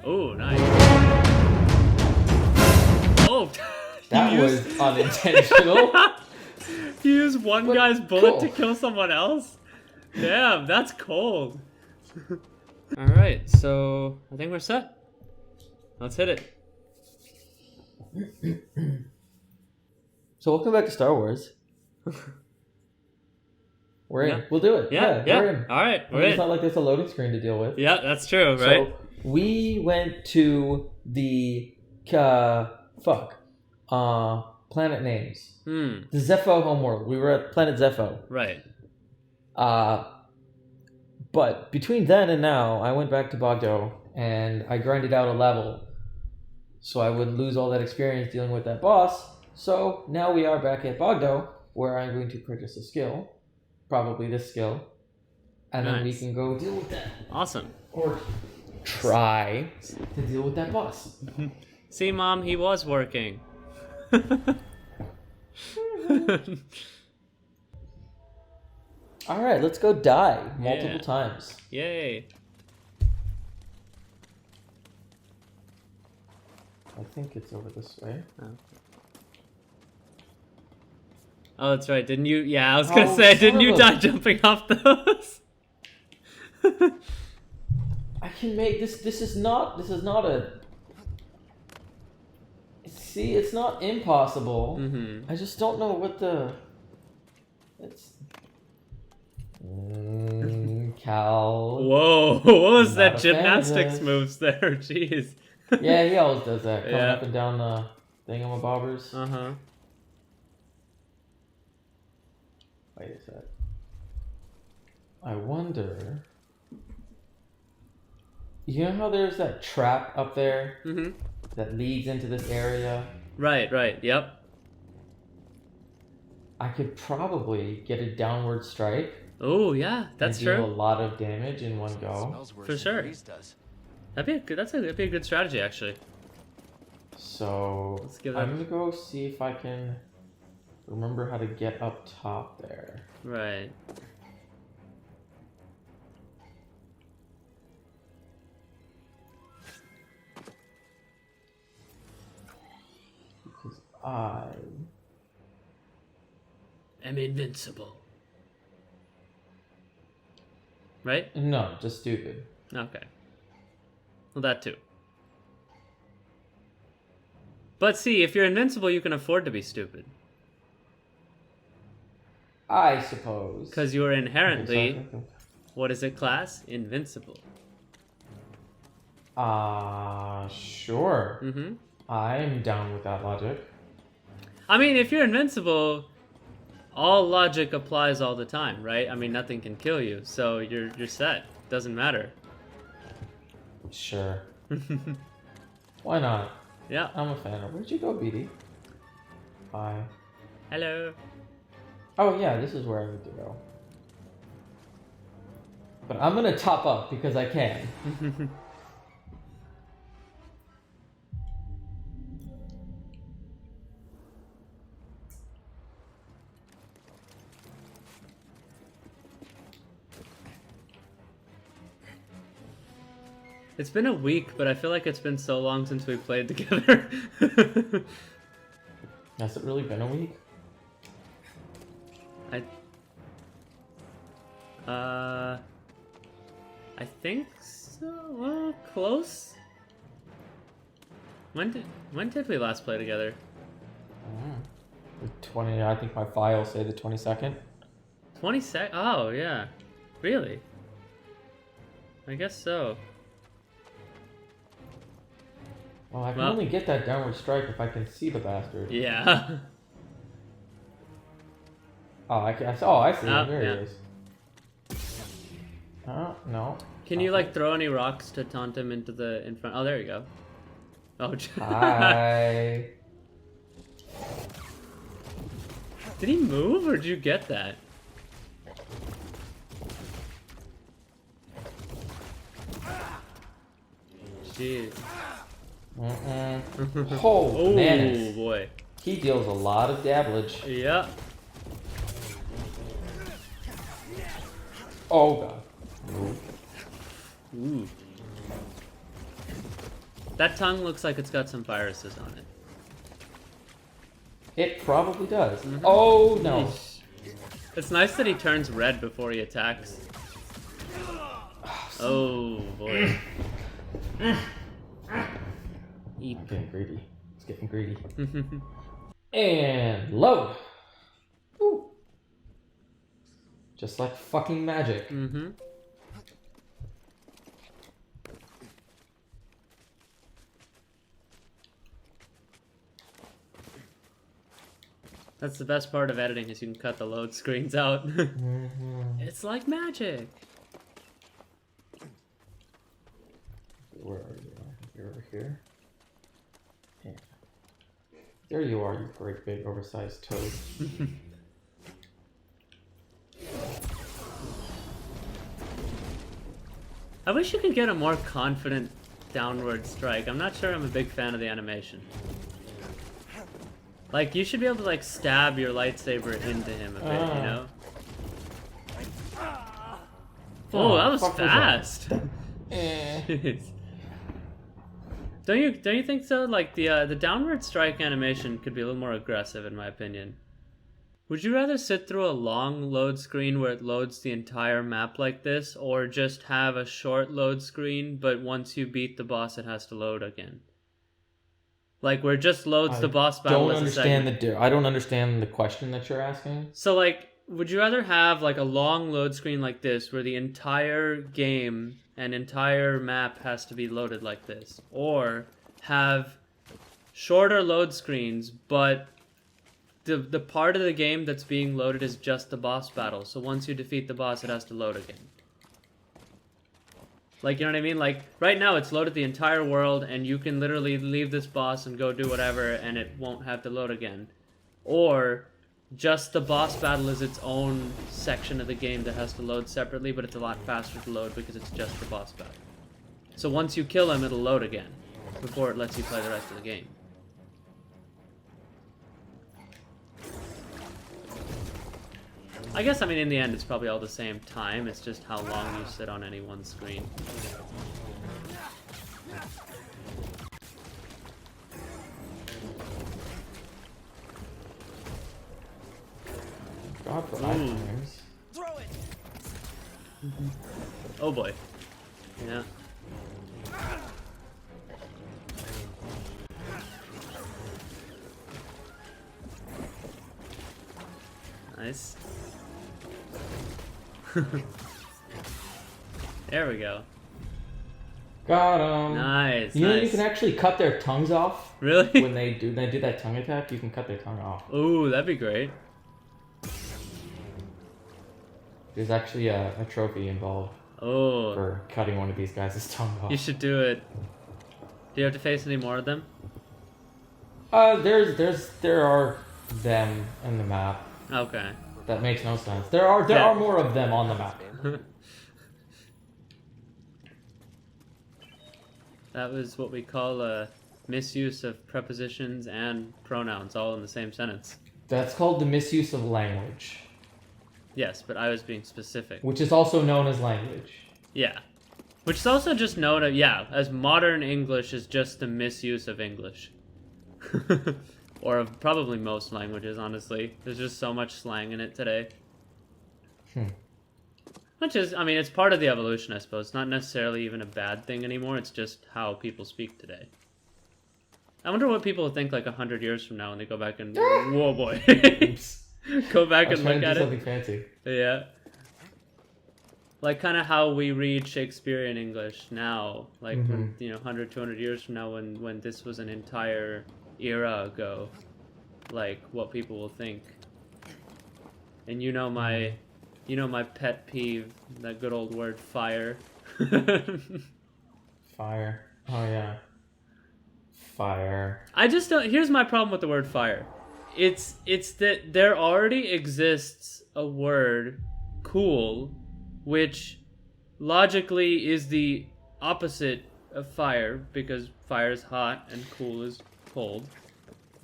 Oh, nice. Oh, That was unintentional. you used one But guy's bullet to cool. kill someone else? Damn, that's cold. Alright, so I think we're set. Let's hit it. So welcome back to Star Wars. We're in. Yeah. We'll do it. Yeah, We're in. Alright, I we're mean, it's in. not like there's a loading screen to deal with. Yeah, that's true, right? So we went to the planet names. Hmm, The Zepho homeworld. We were at planet Zepho. right. But between then and now, I went back to Bogdo and I grinded out a level so I wouldn't lose all that experience dealing with that boss. So now we are back at Bogdo, where I'm going to purchase a skill, probably this skill, and then we Nice. can go deal with that. Awesome. Or try to deal with that boss. See, Mom, he was working. Alright, let's go die multiple times. Yay. I think it's over this way. Oh, that's right. Didn't you? Yeah, I was gonna Oh, say, son didn't you of a- die jumping off those? I can make this. This is not a. See, it's not impossible. Mm-hmm. I just don't know what the. It's. Cal. Whoa, what was Not that a fan of gymnastics this. moves there? Jeez. Yeah, he always does that. Coming Yeah. up and down the thingamabobbers. Uh-huh. Wait a sec. I wonder. You know how there's that trap up there Mm-hmm. that leads into this area? Right, yep. I could probably get a downward strike. Oh, yeah, that's and deal a true. lot of damage in one go. Smells worse For than sure. Grease does. That'd be a good strategy, actually. So Let's give I'm that- gonna go see if I can remember how to get up top there. Right. Because I I'm invincible. Right? no, just stupid. Okay. Well, that too. But see, if you're invincible, you can afford to be stupid. I suppose. Because you are inherently, Okay, so what is it, class? Invincible. sure. Mm-hmm. I'm down with that logic. I mean, if you're invincible, all logic applies all the time, right? I mean, nothing can kill you, so you're set. Doesn't matter. Sure. Why not? Yeah. I'm a fan of. Where'd you go, BD? Hi. Hello. Oh yeah, this is where I need to go. But I'm gonna top up because I can. It's been a week, but I feel like it's been so long since we played together. Has it really been a week? I think so. Well, close. When did we last play together? The 20. I think my files say the 22nd. 22nd? Oh, yeah. Really? I guess so. Well, I can Well- only get that downward strike if I can see the bastard. Yeah. Oh, I see. Oh, There yeah. he is. Oh no. Can you like throw any rocks to taunt him into the in front? Oh, there you go. Oh, Hi. Did he move or did you get that? Jeez. Oh, Oh man. boy. He deals a lot of damage. Yeah. Oh god. Ooh. That tongue looks like it's got some viruses on it. It probably does. Mhm. Oh no. It's nice that he turns red before he attacks. Oh boy. Eep. I'm getting greedy. It's getting greedy. And load. Ooh. Just like fucking magic. Mm-hmm. That's the best part of editing is you can cut the load screens out. It's like magic. Where are you? You're over here. Yeah. There you are, you great big oversized toad. I wish you could get a more confident downward strike. I'm not sure I'm a big fan of the animation. Like, you should be able to, like, stab your lightsaber into him a bit, you know? Oh, that was fast! Jeez. Don't you think so? Like, the downward strike animation could be a little more aggressive, in my opinion. Would you rather sit through a long load screen where it loads the entire map like this, or just have a short load screen, but once you beat the boss, it has to load again? Like, where it just loads the boss battle as a segment. I don't understand the question that you're asking. So, like, would you rather have, like, a long load screen like this, where the entire game and entire map has to be loaded like this? Or have shorter load screens, but the part of the game that's being loaded is just the boss battle. So once you defeat the boss, it has to load again. Like, you know what I mean? Like, right now it's loaded the entire world, and you can literally leave this boss and go do whatever, and it won't have to load again. Or just the boss battle is its own section of the game that has to load separately, but it's a lot faster to load because it's just the boss battle. So once you kill him, it'll load again before it lets you play the rest of the game. I guess, I mean, in the end, it's probably all the same time. It's just how long you sit on any one screen. God for items. Throw it. Oh boy. Yeah. Nice. There we go. Got him. Nice. You know nice. you can actually cut their tongues off. Really? When they do that tongue attack, you can cut their tongue off. Ooh, that'd be great. There's actually a trophy involved Oh. for cutting one of these guys' tongue off. You should do it. Do you have to face any more of them? There are them in the map. Okay. That makes no sense. There are more of them on the map. That was what we call a misuse of prepositions and pronouns all in the same sentence. That's called the misuse of language, Yes, but I was being specific. which is also known as language. Yeah. Which is also just known as modern English is just the misuse of English. Or of probably most languages, honestly. There's just so much slang in it today. Which is, I mean, it's part of the evolution, I suppose. It's not necessarily even a bad thing anymore. It's just how people speak today. I wonder what people will think like 100 years from now when they go back and... Whoa, boy. Oops. Go back and trying look to at do it. something fancy. Yeah. Like kind of how we read Shakespearean English now. Like, when, 100, 200 years from now when this was an entire era ago. Like, what people will think. And you know my pet peeve, that good old word, fire. Fire. Oh yeah. Fire. I just don't... Here's my problem with the word fire. It's that there already exists a word, cool, which logically is the opposite of fire, because fire is hot and cool is cold.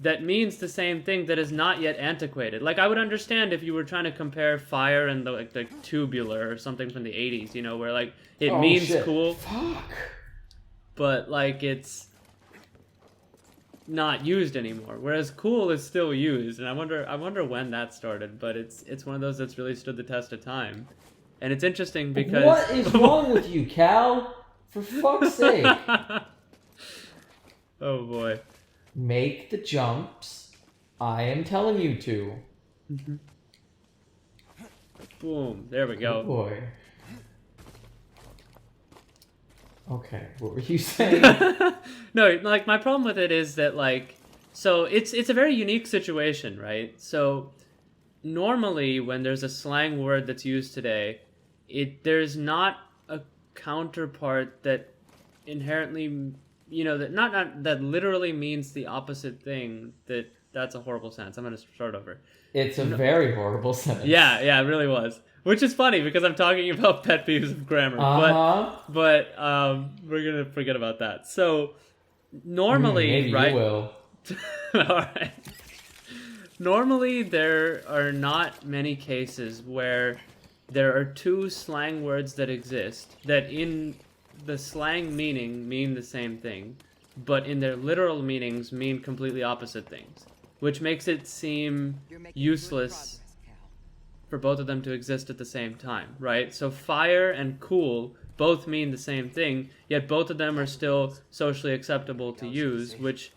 That means the same thing that is not yet antiquated. Like, I would understand if you were trying to compare fire and the tubular or something from the 80s, where, like, it means shit. cool. Fuck. But, like, it's... not used anymore, whereas cool is still used, and I wonder when that started, but it's one of those that's really stood the test of time, and it's interesting because what is wrong with you, Cal? For fuck's sake! Oh boy! Make the jumps. I am telling you to. Boom! There we go. Oh boy. Okay, what were you saying? No, like my problem with it is that like, so it's a very unique situation, right? So normally when there's a slang word that's used today, there's not a counterpart that inherently, you know, that not that literally means the opposite thing. That's a horrible sentence. I'm gonna start over. It's a very horrible sentence. Yeah, it really was. Which is funny because I'm talking about pet peeves of grammar, but we're gonna forget about that. So normally, maybe right? You will. All right. Normally, there are not many cases where there are two slang words that exist that, in the slang meaning, mean the same thing, but in their literal meanings mean completely opposite things, which makes it seem useless for both of them to exist at the same time, right? So fire and cool both mean the same thing, yet both of them are still socially acceptable to use, which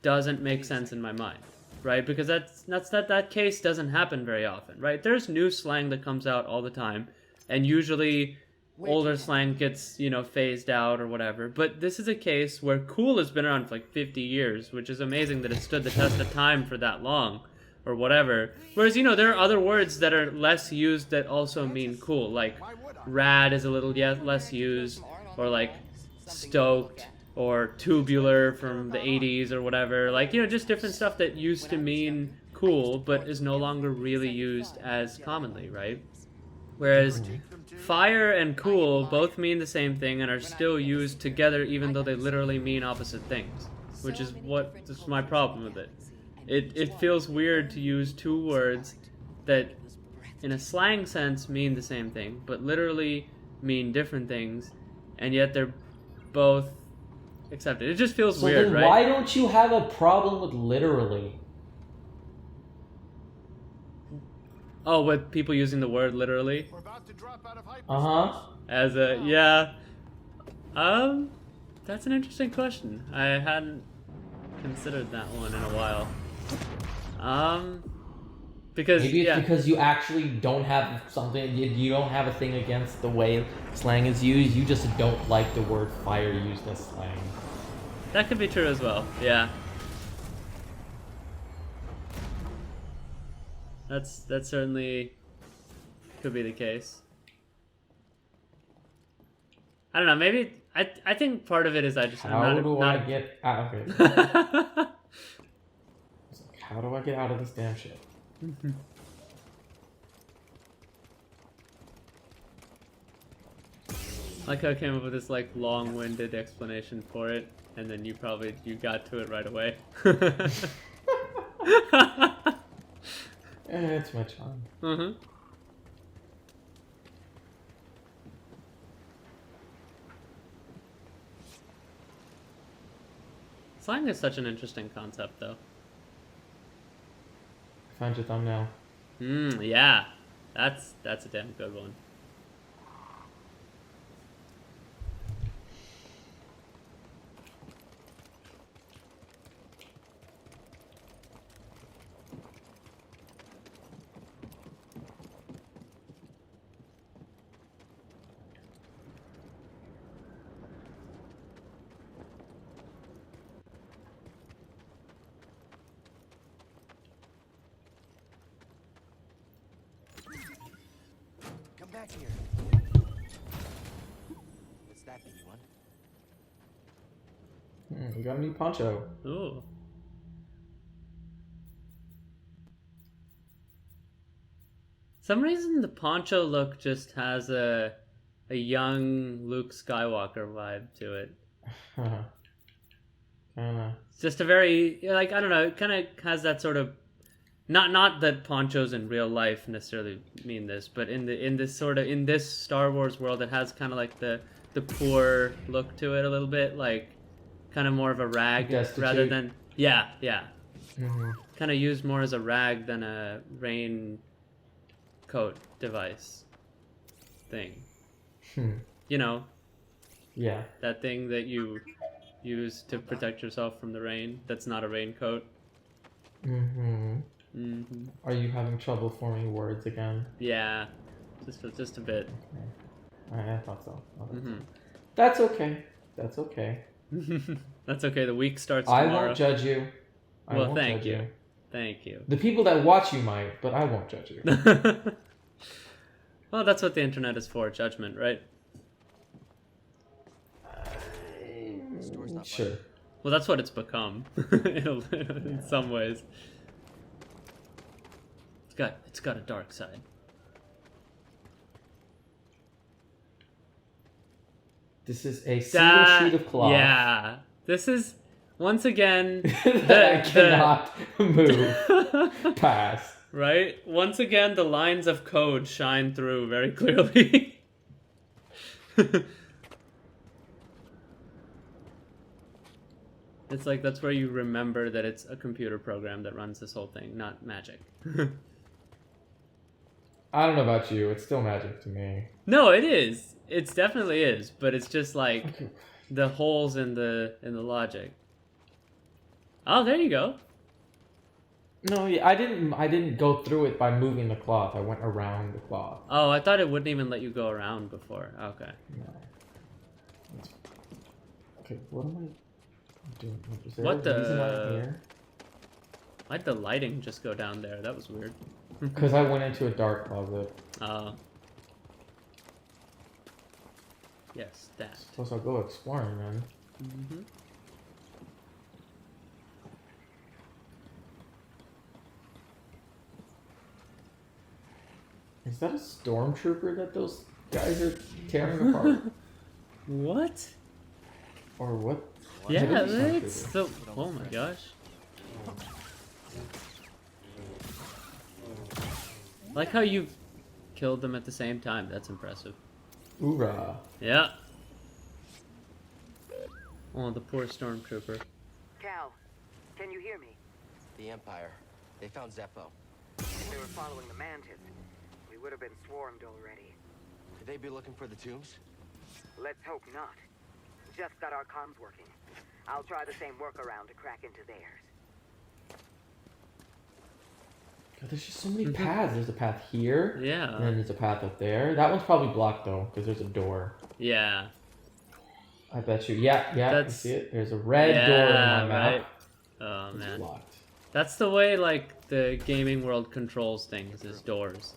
doesn't make sense in my mind, right? Because that case doesn't happen very often, right? There's new slang that comes out all the time, and usually older slang gets, you know, phased out or whatever. But this is a case where cool has been around for like 50 years, which is amazing that it stood the test of time for that long. Or whatever. Whereas, you know, there are other words that are less used that also mean cool. Like, rad is a little less used. Or, like, stoked. Or tubular from the 80s or whatever. Like, you know, just different stuff that used to mean cool, but is no longer really used as commonly, right? Whereas fire and cool both mean the same thing and are still used together even though they literally mean opposite things. Which is my problem with it. It feels weird to use two words that in a slang sense mean the same thing, but literally mean different things, and yet they're both accepted. It just feels weird, then right? Why don't you have a problem with literally? Oh, with people using the word literally? As a, yeah. That's an interesting question. I hadn't considered that one in a while. Because maybe it's because you actually don't have something, you don't have a thing against the way slang is used, you just don't like the word fire used as slang. That could be true as well, yeah. That certainly could be the case. I don't know, maybe, I think part of it is I get out of it? How do I get out of this damn shit? Like how I came up with this like long-winded explanation for it, and then you got to it right away. It's my charm. Slang is such an interesting concept, though. Found your thumbnail. Yeah. That's a damn good one. Back here. What's that, baby one? You got a new poncho. Ooh. Some reason the poncho look just has a young Luke Skywalker vibe to it. It's just a very, like, I don't know, it kind of has that sort of, not that ponchos in real life necessarily mean this, but in this Star Wars world, it has kind of like the poor look to it a little bit, like kind of more of a rag Destitute. rather than Yeah, yeah. Mm-hmm. Kind of used more as a rag than a raincoat device thing. You know, Yeah. that thing that you use to protect yourself from the rain. That's not a raincoat. Are you having trouble forming words again? Yeah, just a bit. Okay. I thought so. That's okay. That's okay. That's okay. The week starts I tomorrow. won't judge you. Well, thank you. Thank you. The people that watch you might, but I won't judge you. Well, that's what the internet is for, judgment, right? Sure. Well, that's what it's become, in some ways. It's got a dark side. This is a single sheet of cloth. Yeah, this is once again I cannot move past. Right? Once again, the lines of code shine through very clearly. It's like that's where you remember that it's a computer program that runs this whole thing, not magic. I don't know about you, it's still magic to me. No, it is. It definitely is, but it's just like the holes in the logic. Oh, there you go. No, yeah, I didn't go through it by moving the cloth. I went around the cloth. Oh, I thought it wouldn't even let you go around before. Okay. No. Okay, what am I doing? Is there What a reason I'm here? Why'd the lighting just go down there? That was weird. Because I went into a dark closet. Oh. Yes, that. Suppose I'll go exploring then. Mm-hmm. Is that a stormtrooper that those guys are tearing apart? What? Or what? Yeah, it's the... Oh my gosh. Like how you killed them at the same time. That's impressive. Hoorah. Yeah. Oh, the poor stormtrooper. Cal, can you hear me? The Empire. They found Zeppo. If they were following the Mantis, we would have been swarmed already. Could they be looking for the tombs? Let's hope not. Just got our comms working. I'll try the same workaround to crack into theirs. God, there's just so many paths. There's a path here. Yeah. And then there's a path up there. That one's probably blocked though, because there's a door. Yeah. I bet you. Yeah, I That's... see it. There's a red door in my map. Right. Oh, It's man. blocked. That's the way, like, the gaming world controls things, is doors.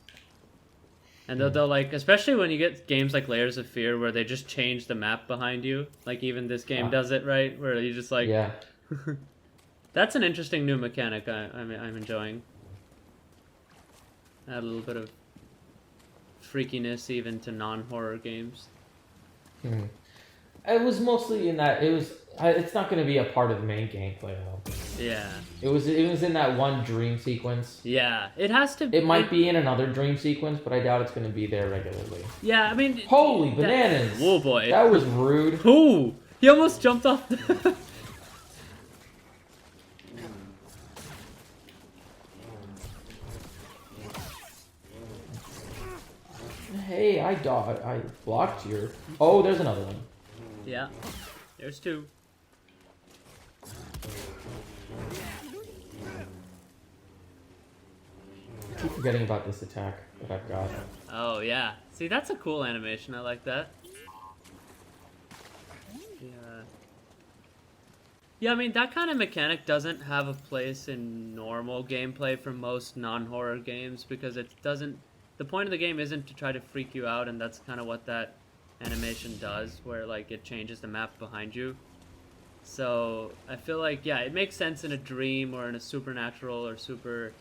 And they'll like, especially when you get games like Layers of Fear, where they just change the map behind you. Like, even this game does it, right? Where you just, like... Yeah. That's an interesting new mechanic I'm enjoying. Add a little bit of freakiness even to non-horror games. It was mostly in that it's not going to be a part of the main gameplay. I don't think. Yeah. It was in that one dream sequence. Yeah, it has to. It might be in another dream sequence, but I doubt it's going to be there regularly. Yeah, I mean. Holy bananas! Oh boy. That was rude. Ooh, he almost jumped off. Hey, I blocked your... Oh, there's another one. Yeah, there's two. I keep forgetting about this attack that I've got. Oh yeah, see that's a cool animation. I like that. Yeah. Yeah, I mean that kind of mechanic doesn't have a place in normal gameplay for most non-horror games because it doesn't. The point of the game isn't to try to freak you out, and that's kind of what that animation does, where like it changes the map behind you. So I feel like, yeah, it makes sense in a dream or in a supernatural or super,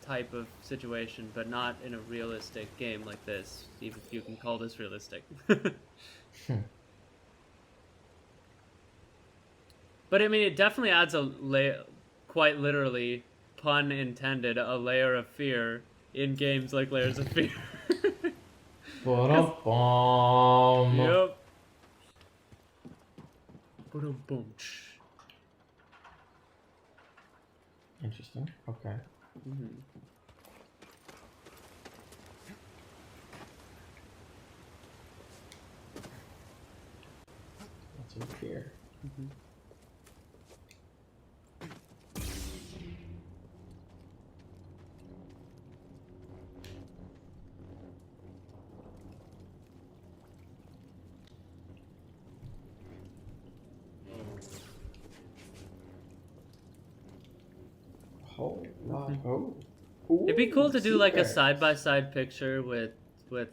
type of situation, but not in a realistic game like this, even if you can call this realistic. But I mean, it definitely adds a layer, quite literally, pun intended, a layer of fear in games like Layers of Fear. Ba-dum-bum. Yep. Ba-dum-bum. Interesting. Okay. Mm-hmm. What's over here? Mm-hmm. Whole lot. Oh. Ooh, It'd be cool to do like a secrets. side-by-side picture with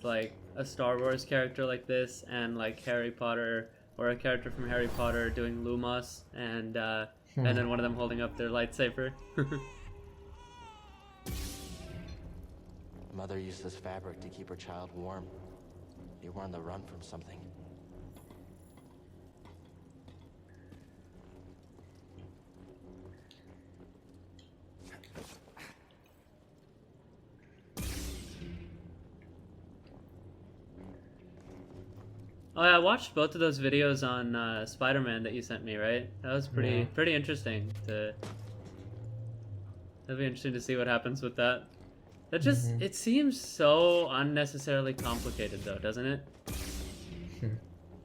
like a Star Wars character like this and like Harry Potter or a character from Harry Potter doing Lumos and then one of them holding up their lightsaber. Mother used this fabric to keep her child warm. They were on the run from something. Oh, yeah, I watched both of those videos on Spider-Man that you sent me, right? That was Yeah. pretty interesting. That'd be interesting to see what happens with that. That just it seems so unnecessarily complicated, though, doesn't it?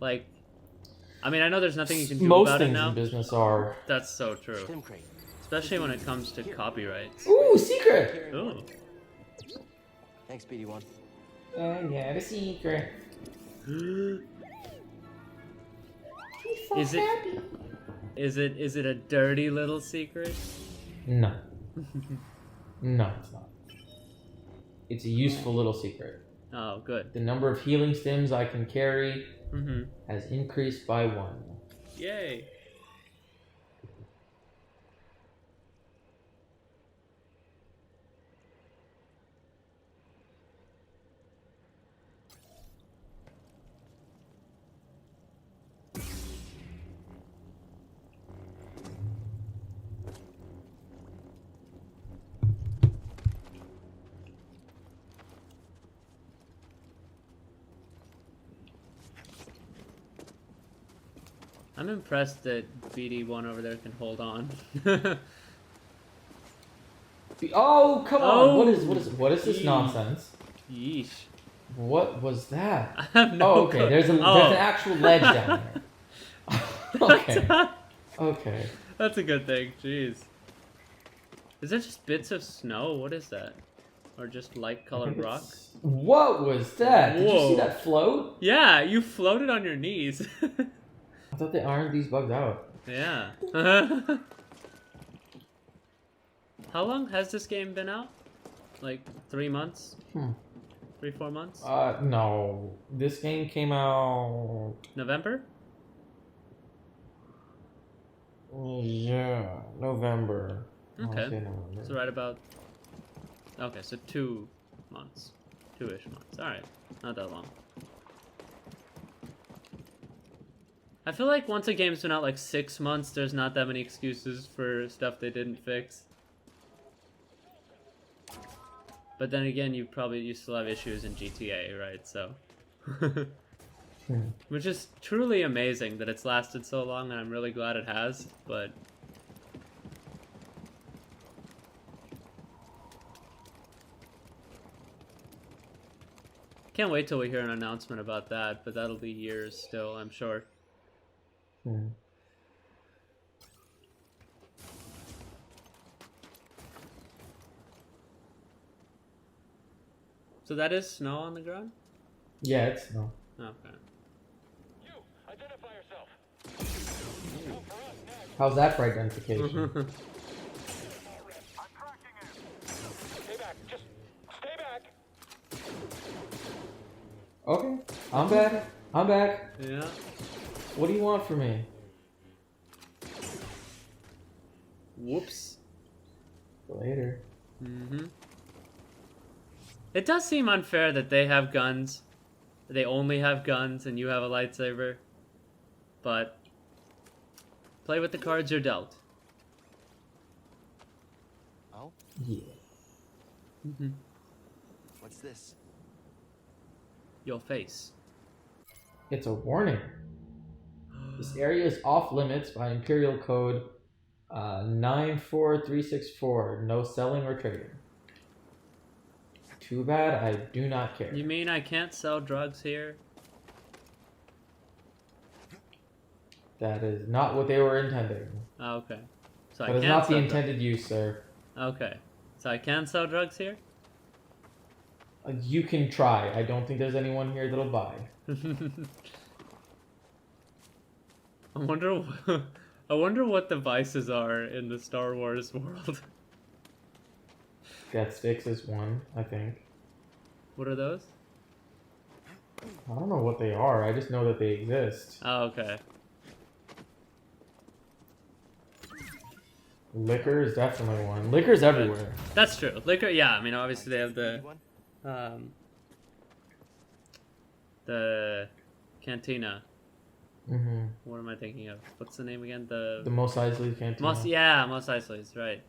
Like, I mean, I know there's nothing you can do Most about it things now. in business are. That's so true, Stim crate. especially when it comes to copyrights. Ooh, secret! Ooh. Thanks, BD1. I got a secret. Is it a dirty little secret? No. No, it's not. It's a useful little secret. Oh, good. The number of healing stims I can carry Mm-hmm. has increased by 1. Yay. I'm impressed that BD1 over there can hold on. Oh, come on! Oh, What is this geez. nonsense? Yeesh. What was that? I have no Oh, okay. clue. There's an actual ledge down there. Okay. Okay. That's a good thing. Jeez. Is that just bits of snow? What is that? Or just light colored rock? What was that? Did you Whoa. see that float? Yeah, you floated on your knees. I thought they ironed these bugs out. Yeah. How long has this game been out? Like 3 months? 3-4 months? No. This game came out. November? Yeah, November. I wanna Okay. say November. So right about... Okay, so 2 months. 2-ish months. Alright. Not that long. I feel like once a game's been out like 6 months, there's not that many excuses for stuff they didn't fix. But then again, you still have issues in GTA, right? So, which is truly amazing that it's lasted so long, and I'm really glad it has. But can't wait till we hear an announcement about that. But that'll be years still, I'm sure. So that is snow on the ground? Yeah, it's no. Okay. You, identify yourself. How's that for identification? I'm tracking him. Stay back. Just stay back. Okay, I'm back. I'm back. Yeah. What do you want from me? Whoops. Later. Mm-hmm. It does seem unfair that they have guns. They only have guns and you have a lightsaber. But play with the cards you're dealt. Oh, Yeah. Mm-hmm. what's this? Your face. It's a warning. This area is off limits by Imperial Code 94364. No selling or trading. Too bad. I do not care. You mean I can't sell drugs here? That is not what they were intending. Oh, okay. So That I is can't not the sell intended use, sir. Okay. So I can sell drugs here? You can try. I don't think there's anyone here that'll buy. I wonder I wonder what the vices are in the Star Wars world. Death sticks is one, I think. What are those? I don't know what they are. I just know that they exist. Oh, okay. Liquor is definitely one. Liquor's everywhere. That's true. Liquor, yeah, I mean obviously they have the cantina. Mm-hmm. What am I thinking of? What's the name again? The Mos Eisley Cantina. Mos Eisley's, right.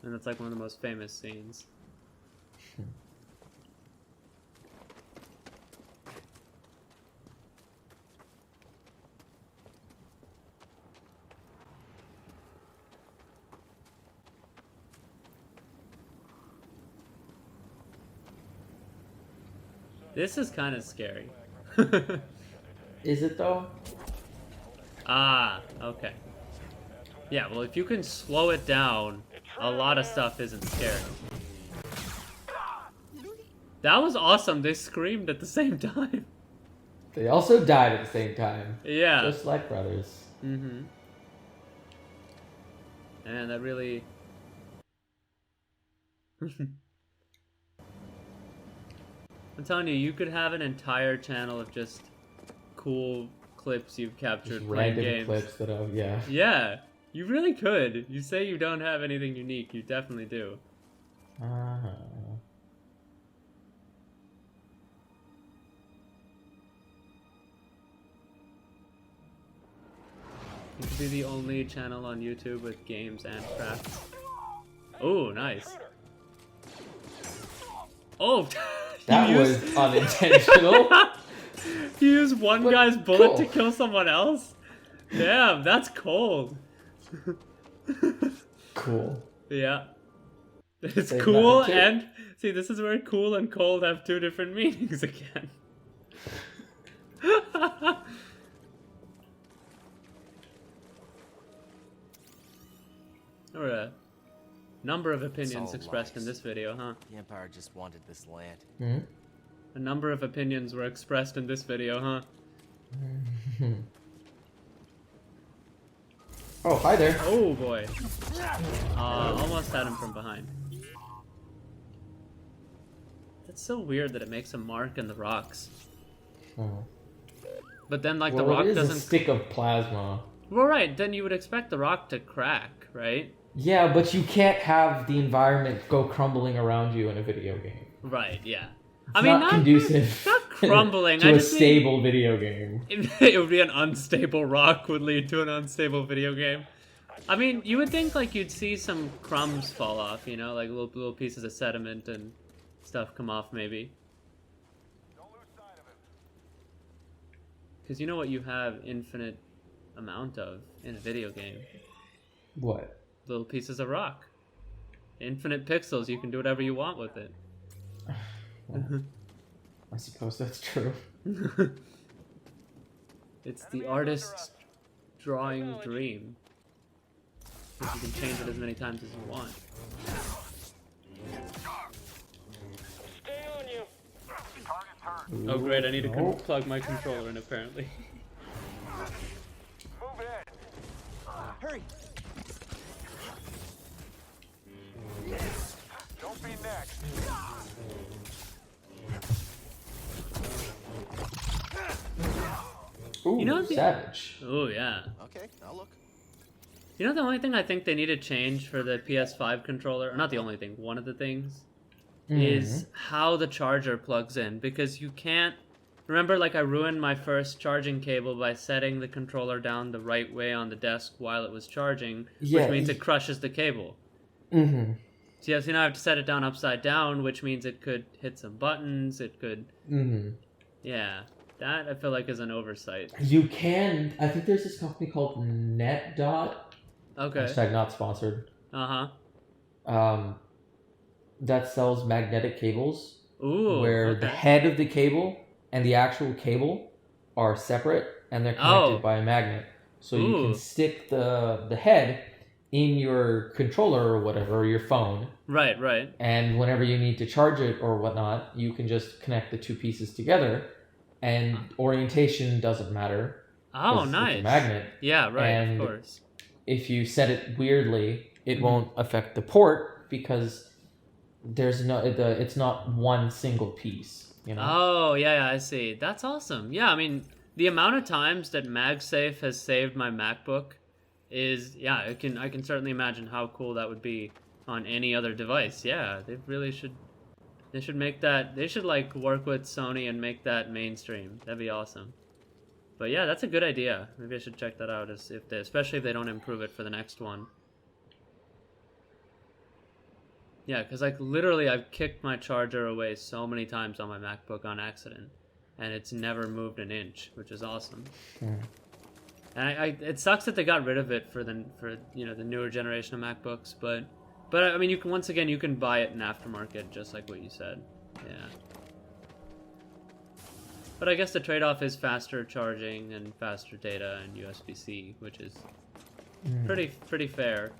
And it's like one of the most famous scenes. This is kind of scary. Is it though? Ah, okay. Yeah, well, if you can slow it down, a lot of stuff isn't scary. That was awesome. They screamed at the same time. They also died at the same time. Yeah. Just like brothers. Mm-hmm. And that really... I'm telling you, you could have an entire channel of just cool clips you've captured Just playing random games. clips that I've, yeah. Yeah, you really could. You say you don't have anything unique, you definitely do. Uh-huh. You could be the only channel on YouTube with games and crafts. Oh, nice. Oh, That was unintentional. You use one But guy's bullet cool. to kill someone else? Damn, that's cold. Cool. Yeah. It's Save cool that one, too. and... See, this is where cool and cold have two different meanings again. Or a number of opinions all expressed in lies. this video, huh? The Empire just wanted this land. Hmm? A number of opinions were expressed in this video, huh? Oh, hi there. Oh boy. Almost had him from behind. That's so weird that it makes a mark in the rocks. Oh. But then, like, Well, the rock it is doesn't... a stick of plasma. Well, right, then you would expect the rock to crack, right? Yeah, but you can't have the environment go crumbling around you in a video game. Right, yeah. It's not conducive not crumbling. to I a just mean- stable video game. It would be an unstable rock would lead to an unstable video game. I mean, you would think like you'd see some crumbs fall off, you know, like little pieces of sediment and stuff come off maybe. Because you know what you have infinite amount of in a video game? What? Little pieces of rock. Infinite pixels, you can do whatever you want with it. Well, I suppose that's true. It's the artist's drawing dream. Because you can change it as many times as you want. Stay on you. Oh great, I need to Oh. plug my controller in apparently. Move in. Hurry! Don't be next. Ooh, You know the- savage. Oh yeah. Okay, I'll look. You know the only thing I think they need to change for the PS5 controller, or not the only thing, one of the things, is how the charger plugs in. Because you can't... Remember, like, I ruined my first charging cable by setting the controller down the right way on the desk while it was charging, Yeah, which means it crushes the cable. Mm-hmm. So yeah, so now I have to set it down upside down, which means it could hit some buttons, it could... Mm-hmm. Yeah. That I feel like is an oversight. You can. I think there's this company called NetDot. Okay. Hashtag not sponsored. That sells magnetic cables. Ooh. Where okay. the head of the cable and the actual cable are separate and they're connected by a magnet. So you can stick the head in your controller or whatever, or your phone. Right, right. And whenever you need to charge it or whatnot, you can just connect the two pieces together. And orientation doesn't matter. Oh, nice. It's a magnet. Yeah, right, and of course. if you set it weirdly, it won't affect the port because there's it's not one single piece, you know? Oh, yeah, I see. That's awesome. Yeah, I mean, the amount of times that MagSafe has saved my MacBook is, yeah, I can certainly imagine how cool that would be on any other device. Yeah, they really should. They should make that. They should like work with Sony and make that mainstream. That'd be awesome. But yeah, that's a good idea. Maybe I should check that out, especially if they don't improve it for the next one. Yeah, because like literally, I've kicked my charger away so many times on my MacBook on accident, and it's never moved an inch, which is awesome. Mm. And it sucks that they got rid of it for the newer generation of MacBooks, but I mean, you can buy it in aftermarket, just like what you said. Yeah. But I guess the trade-off is faster charging and faster data and USB-C, which is pretty fair.